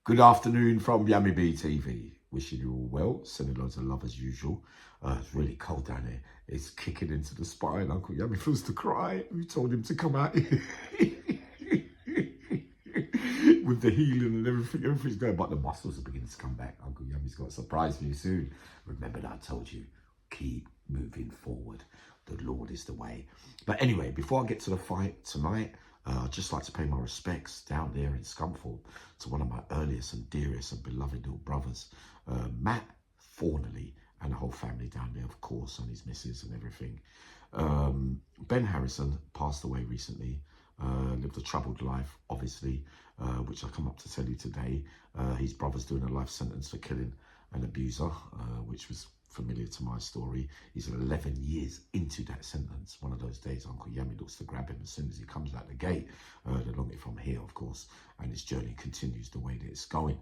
Good afternoon from Yammybtv. Wishing you all well. Sending loads of love as usual. It's really cold down here. It's kicking into the spine. Uncle Yammy feels to cry. We told him to come out with the healing and everything. Everything's going, but the muscles are beginning to come back. Uncle Yammy's got a surprise for you soon. Remember that I told you, keep moving forward. The Lord is the way. But anyway, before I get to the fight tonight, I'd just like to pay my respects down there in Scunthorpe to one of my earliest and dearest and beloved little brothers, Matt Thornley, and the whole family down there, of course, and his missus and everything. Ben Harrison passed away recently, lived a troubled life, obviously, which I come up to tell you today. His brother's doing a life sentence for killing an abuser, which was familiar to my story. He's 11 years into that sentence. One of those days, Uncle Yammy looks to grab him as soon as he comes out the gate. They're long it from here, of course, and his journey continues the way that it's going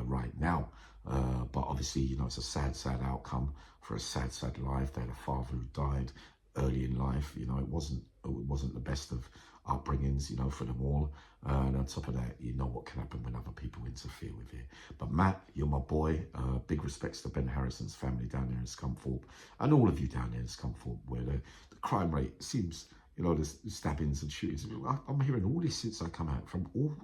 right now. But obviously, you know, it's a sad, sad outcome for a sad, sad life. They had a father who died early in life. You know, it wasn't the best of upbringings, you know, for them all. And on top of that, you know what can happen when other people interfere with it. But Matt, you're my boy. Big respects to Ben Harrison's family down there in Scunthorpe, and all of you down there in Scunthorpe, where the crime rate seems, you know, the stabbings and shootings. I'm hearing all this since I come out from all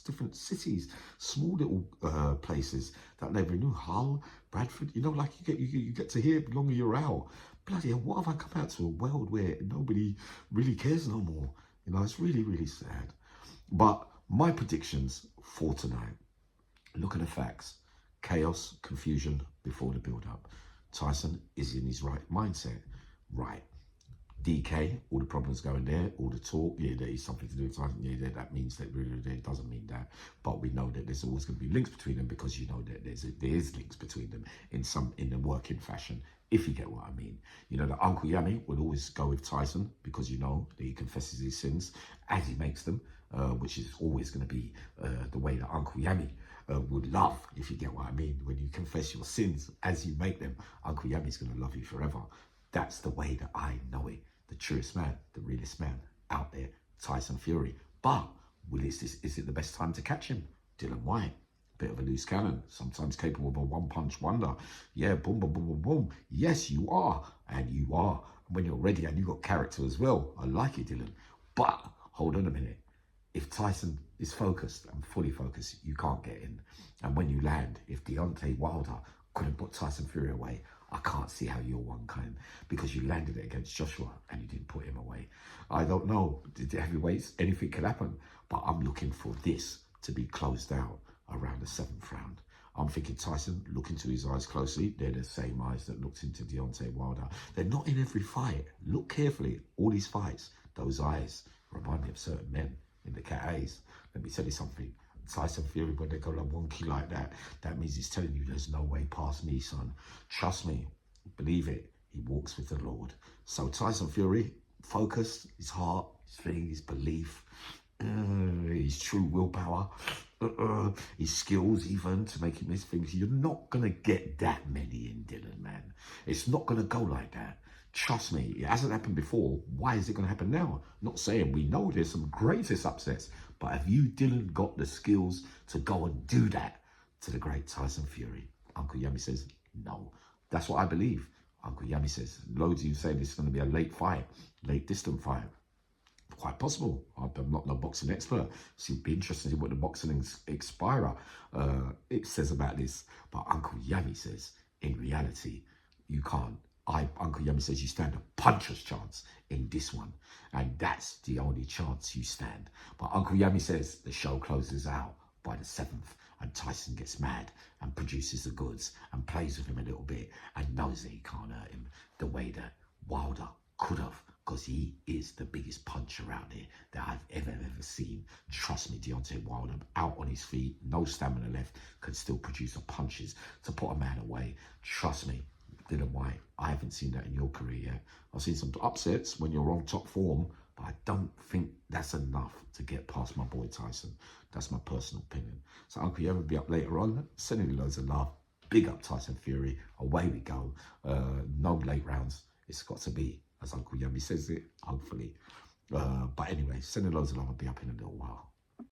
different cities, small little places that never knew. Hull, Bradford, you know, like you get to hear the longer you're out. Bloody hell, what have I come out to? A world where nobody really cares no more. You know, it's really, really sad. But my predictions for tonight, look at the facts. Chaos, confusion before the build-up. Tyson is in his right mindset. Right. DK, all the problems going there, all the talk, yeah, there is something to do with Tyson, yeah, that means that really it doesn't mean that, but we know that there's always going to be links between them, because you know that there is links between them in the working fashion, if you get what I mean. You know that Uncle Yammy would always go with Tyson, because you know that he confesses his sins as he makes them, which is always going to be the way that Uncle Yammy would love, if you get what I mean. When you confess your sins as you make them, Uncle Yammy's going to love you forever. That's the way that I know it. The truest man, the realest man out there, Tyson FuRY. But is it the best time to catch him? Dylan White, bit of a loose cannon, sometimes capable of a one-punch wonder. Yeah, boom, boom, boom, boom, boom. Yes, you are, and you are. When you're ready, and you got character as well. I like it, Dylan. But hold on a minute. If Tyson is focused and fully focused, you can't get in. And when you land, if Deontay Wilder couldn't put Tyson FuRY away, I can't see how you're one kind, because you landed it against Joshua and you didn't put him away. I don't know, the heavyweights, anything could happen, but I'm looking for this to be closed out around the 7th round. I'm thinking Tyson, look into his eyes closely. They're the same eyes that looked into Deontay Wilder. They're not in every fight. Look carefully, all these fights, those eyes remind me of certain men in the Cat A's. Let me tell you something. Tyson FuRY, when they go like wonky like that, that means he's telling you there's no way past me, son. Trust me, believe it, he walks with the Lord. So Tyson FuRY, focus, his heart, his thing, his belief, his true willpower, his skills even to make him miss things. You're not going to get that many in, Dylan, man. It's not going to go like that. Trust me, it hasn't happened before. Why is it going to happen now? Not saying we know there's some greatest upsets, but have you, Dylan, got the skills to go and do that to the great Tyson FuRY? Uncle Yammy says, no. That's what I believe. Uncle Yammy says, loads of you say this is going to be a late fight, late distant fight. Quite possible. I'm not no boxing expert, so it'd be interesting to see what the boxing expirer it says about this. But Uncle Yammy says, in reality, you can't. Uncle Yammy says you stand a puncher's chance in this one, and that's the only chance you stand. But Uncle Yammy says the show closes out by the 7th, and Tyson gets mad and produces the goods and plays with him a little bit and knows that he can't hurt him the way that Wilder could have, because he is the biggest puncher out there that I've ever seen. Trust me, Deontay Wilder, out on his feet, no stamina left, can still produce the punches to put a man away. Trust me, Dylan White, I haven't seen that in your career yet. I've seen some upsets when you're on top form, but I don't think that's enough to get past my boy Tyson. That's my personal opinion. So Uncle Yammy will be up later on, sending you loads of love. Big up Tyson FuRY. Away we go. No late rounds. It's got to be, as Uncle Yammy says it, hopefully. But anyway, sending loads of love. I'll be up in a little while.